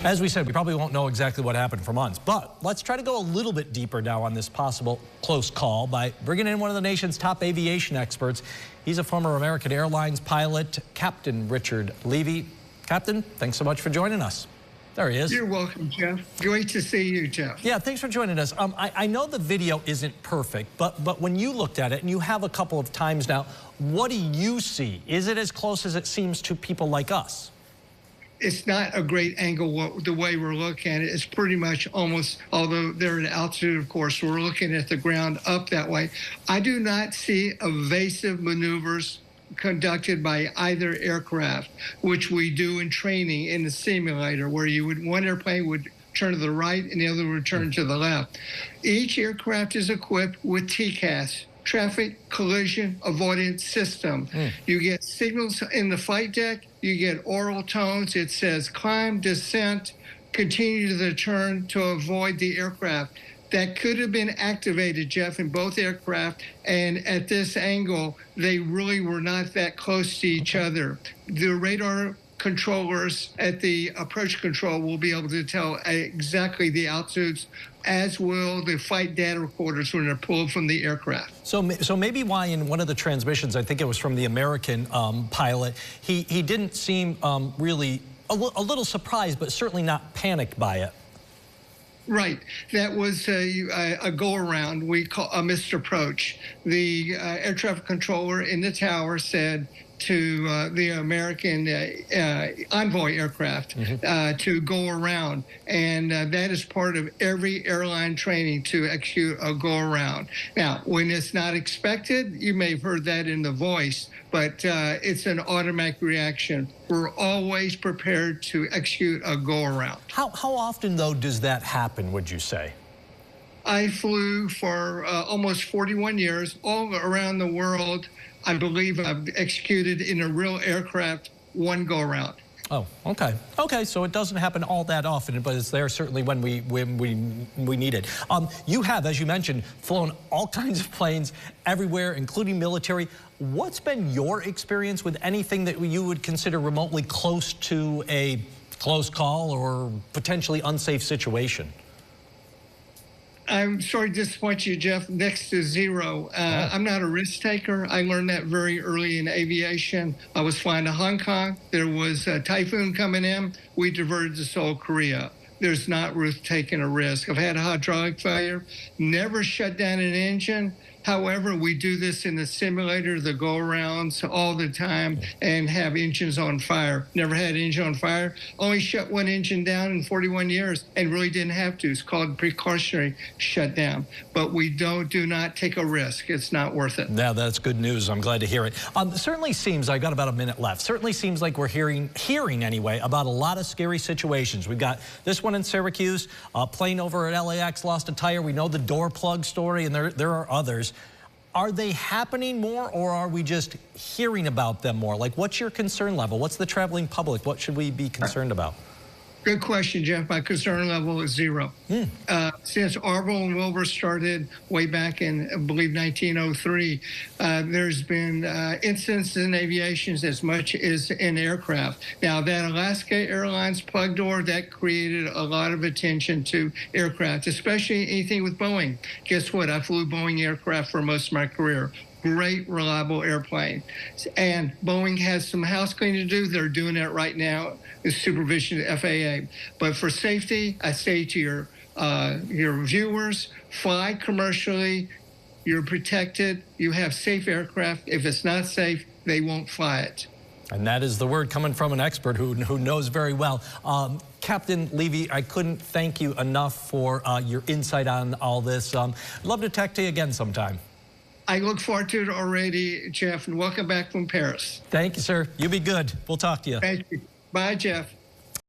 As we said, we probably won't know exactly what happened for months, but let's try to go a little bit deeper now on this possible close call by bringing in one of the nation's top aviation experts. He's a former American Airlines pilot, Captain Richard Levy. Captain, thanks so much for joining us. There he is. You're welcome, Jeff. Great to see you, Jeff. Yeah, thanks for joining us. I know the video isn't perfect, but when you looked at it, and you have a couple of times now, what do you see? Is it as close as it seems to people like us? It's not a great angle the way we're looking at it. It's pretty much almost, although they're at altitude, of course, we're looking at the ground up that way. I do not see evasive maneuvers conducted by either aircraft, which we do in training in the simulator, where one airplane would turn to the right and the other would turn to the left. Each aircraft is equipped with TCAS, Traffic Collision Avoidance System. You get signals in the flight deck, you get oral tones. It says climb, descent, continue to the turn to avoid the aircraft. That could have been activated, Jeff, in both aircraft, and at this angle, they really were not that close to each other. The radar controllers at the approach control will be able to tell exactly the altitudes, as will the flight data recorders when they're pulled from the aircraft. So maybe why in one of the transmissions, I think it was from the American pilot, he didn't seem really a little surprised, but certainly not panicked by it. Right. That was a go-around, we call a missed approach. The air traffic controller in the tower said to the American Envoy aircraft to go around. And that is part of every airline training, to execute a go-around. Now, when it's not expected, you may have heard that in the voice, but it's an automatic reaction. We're always prepared to execute a go-around. How often, though, does that happen, would you say? I flew for almost 41 years all around the world. I believe I've executed in a real aircraft one go-around. Oh, okay. Okay, so it doesn't happen all that often, but it's there certainly when we need it. You have, as you mentioned, flown all kinds of planes everywhere, including military. What's been your experience with anything that you would consider remotely close to a close call or potentially unsafe situation? I'm sorry to disappoint you, Jeff. Next to zero. I'm not a risk taker. I learned that very early in aviation. I was flying to Hong Kong. There was a typhoon coming in. We diverted to Seoul, Korea. There's not worth taking a risk. I've had a hydraulic failure, never shut down an engine. However, we do this in the simulator, the go-arounds all the time, and have engines on fire. Never had an engine on fire. Only shut one engine down in 41 years and really didn't have to. It's called precautionary shutdown. But we do not take a risk. It's not worth it. Yeah, that's good news. I'm glad to hear it. Certainly seems, I've got about a minute left, certainly seems like we're hearing anyway about a lot of scary situations. We've got this one in Syracuse, a plane over at LAX lost a tire. We know the door plug story, and there are others. Are they happening more, or are we just hearing about them more? Like, what's your concern level? What's the traveling public? What should we be concerned about? Good question, Jeff. My concern level is zero. Since Orville and Wilbur started way back in, I believe, 1903, there's been incidents in aviation as much as in aircraft. Now, that Alaska Airlines plug door, that created a lot of attention to aircraft, especially anything with Boeing. Guess what? I flew Boeing aircraft for most of my career. Great, reliable airplane. And Boeing has some house cleaning to do. They're doing that right now with supervision of the FAA. But for safety, I say to your viewers, fly commercially. You're protected. You have safe aircraft. If it's not safe, they won't fly it. And that is the word coming from an expert who knows very well. Captain Levy, I couldn't thank you enough for your insight on all this. Love to talk to you again sometime. I look forward to it already, Jeff, and welcome back from Paris. Thank you, sir. You be good. We'll talk to you. Thank you. Bye, Jeff.